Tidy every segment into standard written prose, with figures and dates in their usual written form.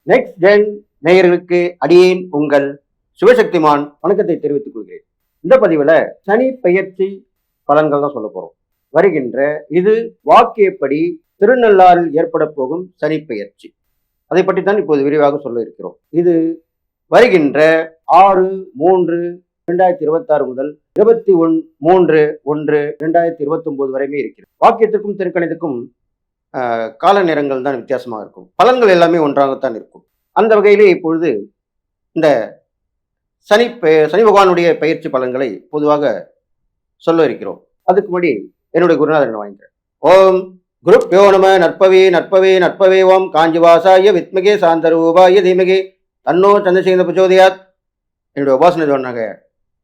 Next gen நேயர்களுக்கு அடியேன் உங்கள் சிவசக்திமான் வணக்கத்தை தெரிவித்துக் கொள்கிறேன். இந்த பதிவுல சனி பெயர்ச்சி பலன்கள் தான் சொல்ல போறோம். வருகின்ற இது வாக்கியப்படி திருநள்ளாறில் ஏற்பட போகும் சனி பெயர்ச்சி, அதை பற்றி தான் இப்போது விரிவாக சொல்ல இருக்கிறோம். இது வருகின்ற 6/3/2026 முதல் 21/3/2029 வரையுமே இருக்கிறது. வாக்கியத்திற்கும் திருக்கணிதத்துக்கும் கால நேரங்கள் தான் வித்தியாசமாக இருக்கும். பலன்கள் எல்லாமே ஒன்றாகத்தான் இருக்கும். அந்த வகையிலே இப்பொழுது இந்த சனி பகவானுடைய பயிற்சி பலன்களை பொதுவாக சொல்ல இருக்கிறோம். அதுக்கு முன்னாடி என்னுடைய குருநாதன் வாங்கிக்கிறேன். ஓம் குருப்யோ நம நற்பவே நற்பவே நற்பவே ஓம் காஞ்சிவாசாய வித்மகே சாந்தரூபாய தீமகே தன்னோ சந்திரசேகர பிரச்சோதயாத். என்னுடைய உபாசனை சொன்னாங்க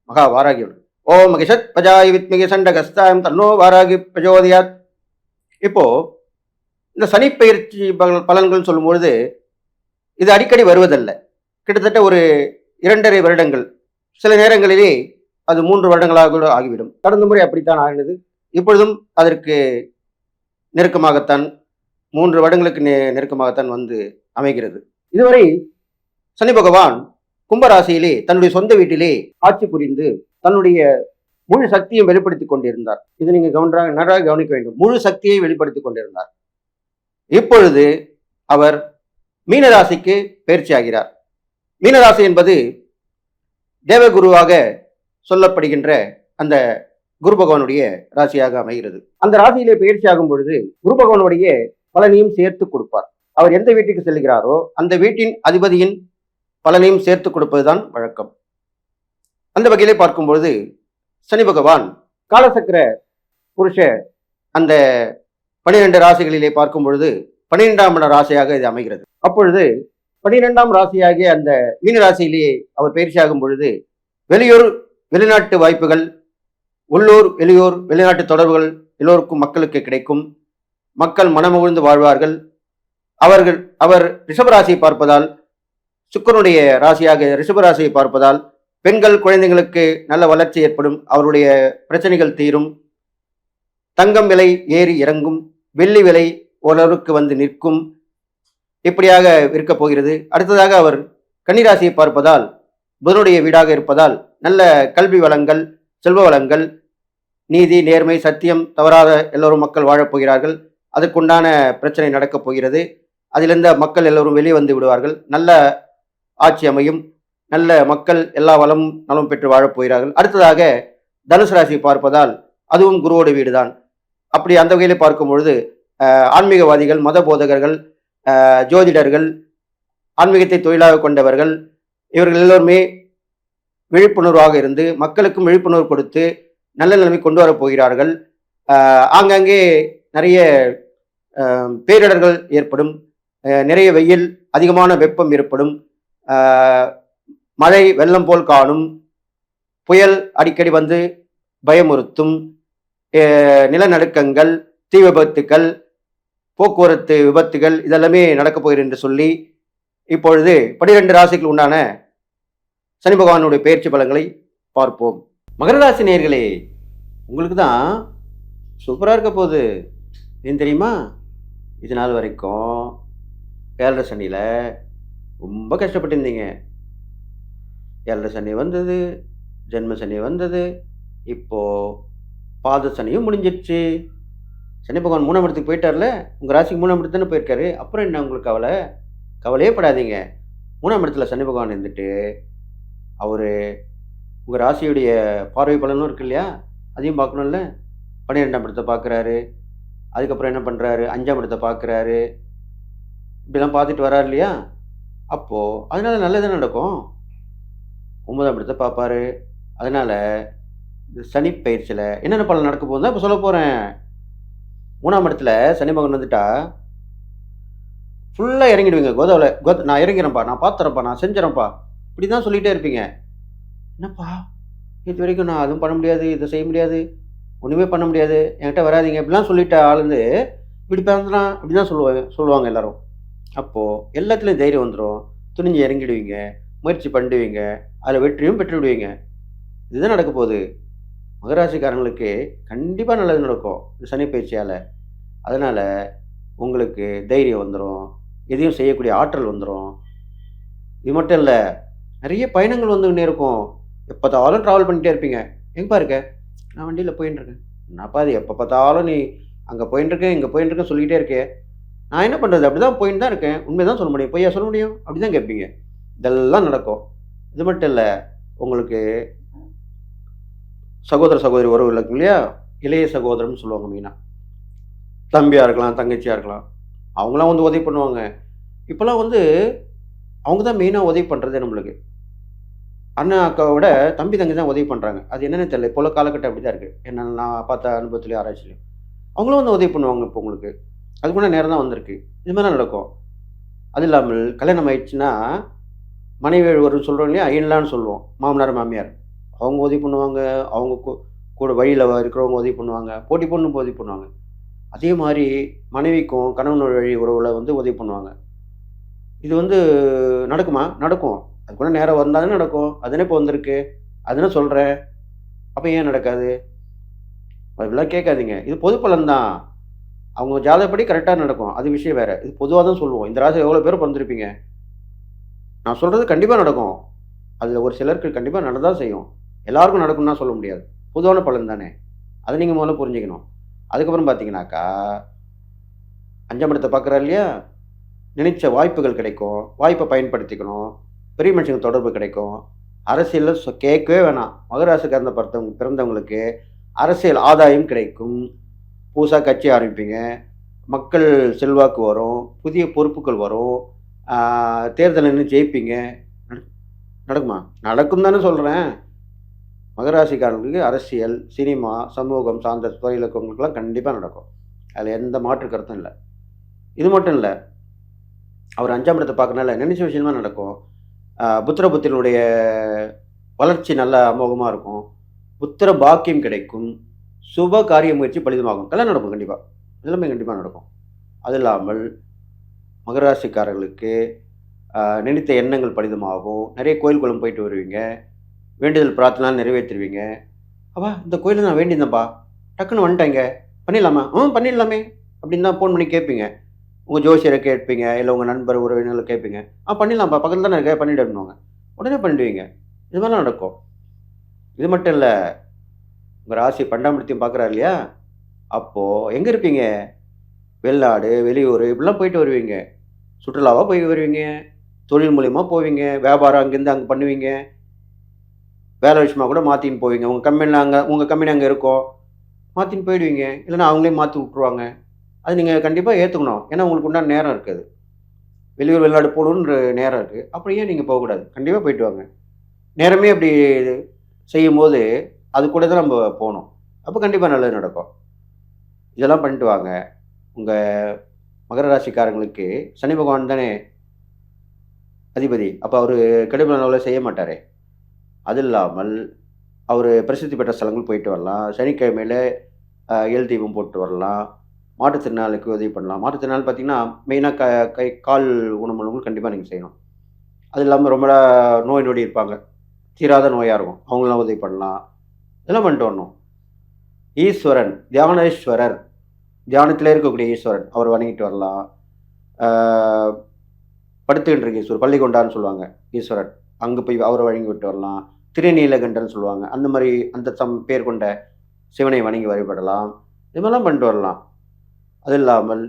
மகா வாராகியோடு. ஓம் மகிஷத் பஜாய வித்மகே சண்டகஸ்தாயம் தன்னோ வாராகி பிரச்சோதயாத். இப்போ இந்த சனி பயிற்சி பலன்கள் சொல்லும்பொழுது இது அடிக்கடி வருவதல்ல. கிட்டத்தட்ட ஒரு 2.5 வருடங்கள், சில நேரங்களிலே அது 3 வருடங்களாக கூட ஆகிவிடும். கடந்த முறை அப்படித்தான் ஆகினது. இப்பொழுதும் அதற்கு நெருக்கமாகத்தான் 3 வருடங்களுக்கு நெருக்கமாகத்தான் வந்து அமைகிறது. இதுவரை சனி பகவான் கும்பராசியிலே தன்னுடைய சொந்த வீட்டிலே ஆட்சி புரிந்து தன்னுடைய முழு சக்தியை வெளிப்படுத்திக் கொண்டிருந்தார். இது நீங்க நன்றாக கவனிக்க வேண்டும். முழு சக்தியை வெளிப்படுத்திக் கொண்டிருந்தார். இப்பொழுது அவர் மீனராசிக்கு பயிற்சி ஆகிறார். மீனராசி என்பது தேவகுருவாக சொல்லப்படுகின்ற அந்த குரு பகவானுடைய ராசியாக அமைகிறது. அந்த ராசியிலே பயிற்சி ஆகும் பொழுது குரு பகவானுடைய பலனையும் சேர்த்து கொடுப்பார். அவர் எந்த வீட்டுக்கு செல்கிறாரோ அந்த வீட்டின் அதிபதியின் பலனையும் சேர்த்து கொடுப்பதுதான் வழக்கம். அந்த வகையிலே பார்க்கும் பொழுது சனி பகவான் காலசக்கர புருஷ அந்த 12 ராசிகளிலே பார்க்கும் பொழுது 12ஆம் ராசியாக இது அமைகிறது. அப்பொழுது 12ஆம் ராசியாகிய அந்த மீன ராசியிலேயே அவர் பயிற்சியாகும் பொழுது வெளியூர் வெளிநாட்டு வாய்ப்புகள், உள்ளூர் வெளியூர் வெளிநாட்டு தொடர்புகள் எல்லோருக்கும் மக்களுக்கு கிடைக்கும். மக்கள் மனமுகழ்ந்து வாழ்வார்கள். அவர் ரிஷபராசியை பார்ப்பதால், சுக்கிரனுடைய ராசியாக ரிஷபராசியை பார்ப்பதால் பெண்கள் குழந்தைகளுக்கு நல்ல வளர்ச்சி ஏற்படும். அவருடைய பிரச்சனைகள் தீரும். தங்கம் விலை ஏறி இறங்கும். வெள்ளி விலை ஓரளவுக்கு வந்து நிற்கும். இப்படியாக இருக்கப் போகிறது. அடுத்ததாக அவர் கன்னிராசியை பார்ப்பதால் புதனுடைய வீடாக இருப்பதால் நல்ல கல்வி வளங்கள், செல்வ வளங்கள், நீதி நேர்மை சத்தியம் தவறாத எல்லோரும் மக்கள் வாழப்போகிறார்கள். அதற்குண்டான பிரச்சனை நடக்கப் போகிறது. அதிலிருந்த மக்கள் எல்லோரும் வெளியே வந்து விடுவார்கள். நல்ல ஆட்சி அமையும். நல்ல மக்கள் எல்லா வளமும் நலம் பெற்று வாழப்போகிறார்கள். அடுத்ததாக தனுசு ராசியை பார்ப்பதால் அதுவும் குருவோட வீடுதான். அப்படி அந்த வகையில் பார்க்கும் பொழுது ஆன்மீகவாதிகள், மத போதகர்கள், ஜோதிடர்கள், ஆன்மீகத்தை தொழிலாக கொண்டவர்கள், இவர்கள் எல்லோருமே விழிப்புணர்வாக இருந்து மக்களுக்கும் விழிப்புணர்வு கொடுத்து நல்ல நிலைமை கொண்டு வரப் போகிறார்கள். ஆங்காங்கே நிறைய பேரிடர்கள் ஏற்படும். நிறைய வெயில், அதிகமான வெப்பம் ஏற்படும். மழை வெள்ளம் போல் காணும். புயல் அடிக்கடி வந்து பயமுறுத்தும். நிலநடுக்கங்கள், தீ விபத்துக்கள், போக்குவரத்து விபத்துகள் இதெல்லாமே நடக்கப் போகிறது என்று சொல்லி இப்பொழுது 12 ராசிகள் உண்டான சனி பகவானுடைய பயிற்சி பலன்களை பார்ப்போம். மகர ராசி நேயர்களே, உங்களுக்கு தான் சூப்பராக இருக்க போகுது. ஏன் தெரியுமா? இது நாள் வரைக்கும் 7 சனியில் ரொம்ப கஷ்டப்பட்டிருந்தீங்க. 7 சனி வந்தது, ஜென்ம சனி வந்தது, இப்போது பாத சனியும் முடிஞ்சிடுச்சு. சனி பகவான் 3ஆம் இடத்துக்கு போயிட்டார்ல, உங்கள் ராசிக்கு 3ஆம் இடத்து தானே போயிருக்காரு. அப்புறம் என்ன உங்களுக்கு கவலையே படாதீங்க. 3ஆம் இடத்துல சனி பகவான் இருந்துட்டு அவர் உங்கள் ராசியுடைய பார்வை பலனும் இருக்கு இல்லையா, அதையும் பார்க்கணும்ல. 12ஆம் இடத்தை பார்க்குறாரு. அதுக்கப்புறம் என்ன பண்ணுறாரு, 5ஆம் இடத்தை பார்க்குறாரு. இப்படிலாம் பார்த்துட்டு வர்றாரு இல்லையா. அப்போது அதனால நல்லது நடக்கும். 9ஆம் இடத்தை பார்ப்பாரு. அதனால் இந்த சனி பயிற்சியில் என்னென்ன பலன் நடக்க போகுது இப்போ சொல்ல போகிறேன். 3ஆம் இடத்துல சனி பகவான் வந்துட்டா ஃபுல்லாக இறங்கிடுவீங்க. நான் இறங்கிறேன்ப்பா, நான் பார்த்துறேன்ப்பா, நான் செஞ்சிடறேன்ப்பா, இப்படி தான் சொல்லிகிட்டே இருப்பீங்க. என்னப்பா இது வரைக்கும் நான் அதுவும் பண்ண முடியாது, இதை செய்ய முடியாது, ஒன்றுமே பண்ண முடியாது, என்கிட்ட வராதிங்க இப்படிலாம் சொல்லிட்ட ஆளுந்து இப்படி பிறந்தான் இப்படி தான் சொல்லுவாங்க எல்லோரும். அப்போது எல்லாத்துலேயும் தைரியம் வந்துடும். துணிஞ்சு இறங்கிடுவீங்க, முயற்சி பண்ணிடுவீங்க, அதில் வெற்றியும் பெற்று விடுவீங்க. இதுதான் நடக்க போகுது. மகராசிக்காரங்களுக்கு கண்டிப்பாக நல்லது நடக்கும் இந்த சனி பயிற்சியால். அதனால் உங்களுக்கு தைரியம் வந்துடும், எதையும் செய்யக்கூடிய ஆற்றல் வந்துடும். இது மட்டும் இல்ல, நெறைய பயணங்கள் வந்துகின்னே இருக்கும். எப்ப பார்த்தாலும் ட்ராவல் பண்ணிட்டே இருப்பீங்க. "எங்கப்பா இருக்க?" "நான் வண்டியில போயின்ட்டுருக்கேன்." "என்னப்பா இது எப்ப பார்த்தாலும் நீ அங்க போயின்ட்டுருக்கேன், இங்க போயின்ட்டுருக்கேன்னு சொல்லிக்கிட்டே இருக்கியே." "நான் என்ன பண்றது? அப்படிதான் போயின்னு தான் இருக்கேன். உண்மைய தான் சொல்ல முடியும். பொய்யா சொல்ல முடியும்?" அப்படிதான் கேட்பீங்க. இதெல்லாம் நடக்கும். இது மட்டும் இல்ல, உங்களுக்கு சகோதர, சகோதரி உறவு இருக்கும் இல்லையா? இளைய சகோதரம்னு சொல்லுவாங்க மெயினா. தம்பியா இருக்கலாம், தங்கச்சியா இருக்கலாம். அவங்கலாம் வந்து உதவி பண்ணுவாங்க. இப்பலாம் வந்து அவங்க தான் மெயினா உதவி பண்றதே நம்மளுக்கு. அண்ணன், அக்காவ விட தம்பி, தங்கை தான் உதவி பண்றாங்க. அது என்னன்னு தெரியல. இப்போ உள்ள காலகட்டம் அப்படிதான் இருக்கு. என்ன நான் பார்த்த அனுபவத்திலயும், ஆராய்ச்சிலயும். அவங்களும் வந்து உதவி பண்ணுவாங்க இப்போ உங்களுக்கு. அதுக்கு முன்னாடி நேரம் தான் வந்திருக்கு. இது மாரிலாம் நடக்கும். அது இல்லாமல் கல்யாணம் ஆயிடுச்சுன்னா, மனைவி ஒரு சொல்றோம் இல்லையா? இன்லான்னு சொல்லுவோம். மாமனார், மாமியார். அவங்க உதவி பண்ணுவாங்க. அவங்க கூட வழியில இருக்கிறவங்க உதவி பண்ணுவாங்க. போட்டி போட்டு உதவி பண்ணுவாங்க. அதே மாரி மனைவிக்கும் கணவன் வழி உறவுல வந்து உதவி பண்ணுவாங்க. இது வந்து நடக்குமா? நடக்கும். அதுக்கூட நேரம் வந்தா தானே நடக்கும். அதுதானே இப்போ வந்திருக்கு. அதுதானே சொல்றேன். அப்ப ஏன் நடக்காது? அப்படிலாம் கேட்காதீங்க. இது பொது பலன் தான். அவங்க ஜாதகப்படி கரெக்ட்டா நடக்கும். அது விஷயம் வேற. இது பொதுவா தான் சொல்லுவோம். இந்த ராசியில எவ்வளோ பேர் பொறந்திருப்பீங்க? நான் சொல்றது கண்டிப்பா நடக்கும். அதுல ஒரு சிலருக்கு கண்டிப்பா நடந்தா செய்யும். எல்லாருக்கும் நடக்கும்னா சொல்ல முடியாது. பொதுவான பலன் தானே. அத நீங்க முதல்ல புரிஞ்சுக்கணும். அதுக்கப்புறம் பார்த்தீங்கன்னாக்கா, 5ஆம் இடத்த பார்க்குறாரு இல்லையா? நினைச்ச வாய்ப்புகள் கிடைக்கும். வாய்ப்ப பயன்படுத்திக்கணும். பெரிய மனுஷங்க தொடர்பு கிடைக்கும். அரசியல்ல கேட்கவே வேணாம். மகர ராசிக்காரன பிறந்தவங்களுக்கு அரசியல் ஆதாயம் கிடைக்கும். புதுசா கட்சி ஆரம்பிப்பீங்க. மக்கள் செல்வாக்கு வரும். புதிய பொறுப்புகள் வரும். ஆ தேர்தல்ல நின்னு ஜெயிப்பீங்க. நட நடக்குமா? நடக்கும் தானே சொல்றேன். மகர ராசிக்காரங்களுக்கு அரசியல், சினிமா, சமூகம் சார்ந்த துறையில இருக்கவங்களுக்கெல்லாம் கண்டிப்பா நடக்கும். அதுல எந்த மாற்று கருத்தும் இல்ல. இது மட்டும் இல்ல. அவர் 5ஆம் இடத்த பார்க்கறனால நினைச்ச விஷயம்லாம் நடக்கும். புத்திர புத்திரனுடைய வளர்ச்சி நல்லா அமோகமா இருக்கும். புத்திர பாக்கியம் கிடைக்கும். சுப காரிய முயற்சி பலிதமாகும். கல்யாணம் நடக்கும் கண்டிப்பா. எல்லாமே கண்டிப்பா நடக்கும். அது இல்லாமல் மகர ராசிக்காரர்களுக்கு நினைத்த எண்ணங்கள் பலிதமாகும். நெறைய கோயில் குளம் போயிட்டு வருவீங்க. வேண்டுதல் பிரார்த்தனைலாம் நிறைவேத்துருவீங்க. "அப்பா இந்த கோயில்ல நான் வேண்டியிருந்தேன்ப்பா. டக்குன்னு வந்துட்டேங்க. பண்ணிடலாமா?" பண்ணிடலாமே." அப்படின்னு தான் ஃபோன் பண்ணி கேட்பீங்க. உங்க ஜோசியர கேட்பீங்க. இல்ல உங்க நண்பர், உறவினர்கள கேட்பீங்க. பண்ணிடலாம்ப்பா. பக்கத்துல தானே இருக்க. பண்ணிடு" அப்படின்னுவாங்க. உடனே பண்ணிடுவீங்க. இது மாரிலாம் நடக்கும். இது மட்டும் இல்ல. உங்க ராசி 12ஆம் இடத்தையும் பார்க்குறாரு இல்லையா? அப்போ எங்க இருப்பீங்க? வெளிநாடு, வெளியூரு இப்படிலாம் போயிட்டு வருவீங்க. சுற்றுலாவா போய் வருவீங்க. தொழில் மூலியமா போவீங்க. வியாபாரம் அங்கேருந்து அங்க பண்ணுவீங்க. வேலை விஷயமா கூட மாத்தின்னு போவீங்க. உங்க கம்பெனி அங்க இருக்கும். மாத்தின்னு போயிடுவீங்க. இல்லன்னா அவங்களே மாத்தி விட்டுருவாங்க. அது நீங்க கண்டிப்பா ஏத்துக்கணும். ஏன்னா உங்களுக்கு உண்டான நேரம் இருக்கு அது. வெளியூர், வெளிநாடு போகணுன்ற நேரம் இருக்கு. அப்புறம் ஏன் நீங்க போகக்கூடாது? கண்டிப்பா போயிட்டு வாங்க. நேரமே அப்படி செய்யும்போது, அது கூட தான் நம்ம போணும். அப்ப கண்டிப்பா நல்லது நடக்கும். இதெல்லாம் பண்ணிட்டு வாங்க. உங்க மகர ராசிக்காரங்களுக்கு சனி பகவான் தானே அதிபதி. அப்ப அவரு கெடுபலன் அவ்வளவா செய்ய மாட்டாரே! அது இல்லாமல் அவரு பிரசித்தி பெற்ற ஸ்தலங்கள் போயிட்டு வரலாம். சனிக்கிழமையில எள் தீபம் போட்டு வரலாம். மாற்றுத்திறனாளிக்கு உதவி பண்ணலாம். மாற்றுத்திறனாளி பார்த்தீங்கன்னா, மெயினா கை, கால் ஊனமுள்ளவங்களுக்கு கண்டிப்பா நீங்க செய்யணும். அது இல்லாம ரொம்ப நோய் நொடி இருப்பாங்க. தீராத நோயா இருக்கும். அவங்களுக்கெல்லாம் உதவி பண்ணலாம். இதெல்லாம் பண்ணிட்டு வரணும். ஈஸ்வரன், தியானேஸ்வரர், தியானத்திலே இருக்கக்கூடிய ஈஸ்வரன். அவர வணங்கிட்டு வரலாம். ஆ படுத்துக்கின்ற ஈஸ்வரர், பள்ளிகொண்டான்னு சொல்லுவாங்க ஈஸ்வரன். அங்க போய் அவர வணங்கி விட்டு வரலாம். திருநீலகண்டன்னு சொல்லுவாங்க. அந்த மாரி அந்த பேர் கொண்ட சிவனை வணங்கி வழிபடலாம். இது மாரிலாம் பண்ணிட்டு வரலாம். அது இல்லாமல்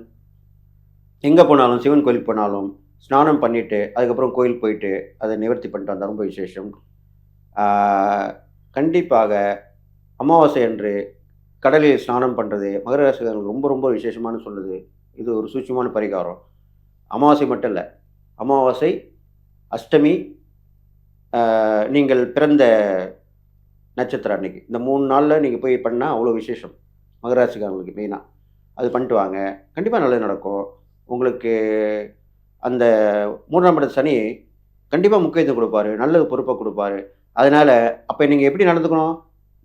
எங்க போனாலும், சிவன் கோயிலுக்கு போனாலும், ஸ்நானம் பண்ணிட்டு, அதுக்கப்புறம் கோயில் போயிட்டு, அத நிவர்த்தி பண்ணிட்டு வந்தா ரொம்ப விசேஷம். ஆ கண்டிப்பாக அமாவாசை அன்று கடலில் ஸ்நானம் பண்றது, மகர ராசிக்காரங்களுக்கு ரொம்ப ரொம்ப விசேஷமானு சொல்லுது. இது ஒரு சூட்சுமமான பரிகாரம். அமாவாசை மட்டும் இல்ல. அமாவாசை, அஷ்டமி, நீங்கள் பிறந்த நட்சத்திரம் அன்னைக்கு. இந்த 3 நாள்ல நீங்க போய் பண்ணா அவ்வளோ விசேஷம். மகர ராசிக்காரங்களுக்கு மெயினா. அது பண்ணிட்டு வாங்க. கண்டிப்பா நல்லது நடக்கும். உங்களுக்கு அந்த 3ஆம் இட சனி கண்டிப்பா முக்கியத்துவம் குடுப்பாரு. நல்ல பொறுப்ப குடுப்பாரு. அதனால அப்ப நீங்க எப்படி நடந்துக்கணும்?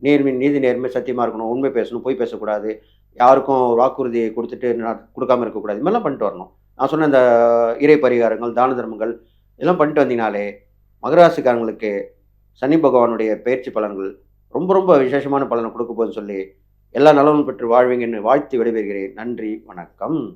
நேர்மை, நீதி, நேர்மை, சத்தியமா இருக்கணும். உண்மை பேசணும். பொய் பேசக்கூடாது. யாருக்கும் வாக்குறுதி குடுத்துட்டு குடுக்காம இருக்கக்கூடாது. இது மாரிலாம் பண்ணிட்டு வரணும். நான் சொன்ன இந்த இறை பரிகாரங்கள், தான தர்மங்கள் இதெல்லாம் பண்ணிட்டு வந்தீங்கனாலே, மகர ராசிக்காரங்களுக்கு சனி பகவானுடைய பெயர்ச்சி பலன்கள் ரொம்ப ரொம்ப விசேஷமான பலன குடுக்க போதுன்னு சொல்லி, எல்லா நலமும் பெற்று வாழ்வீங்கன்னு வாழ்த்தி விடைபெறுகிறேன். நன்றி, வணக்கம்.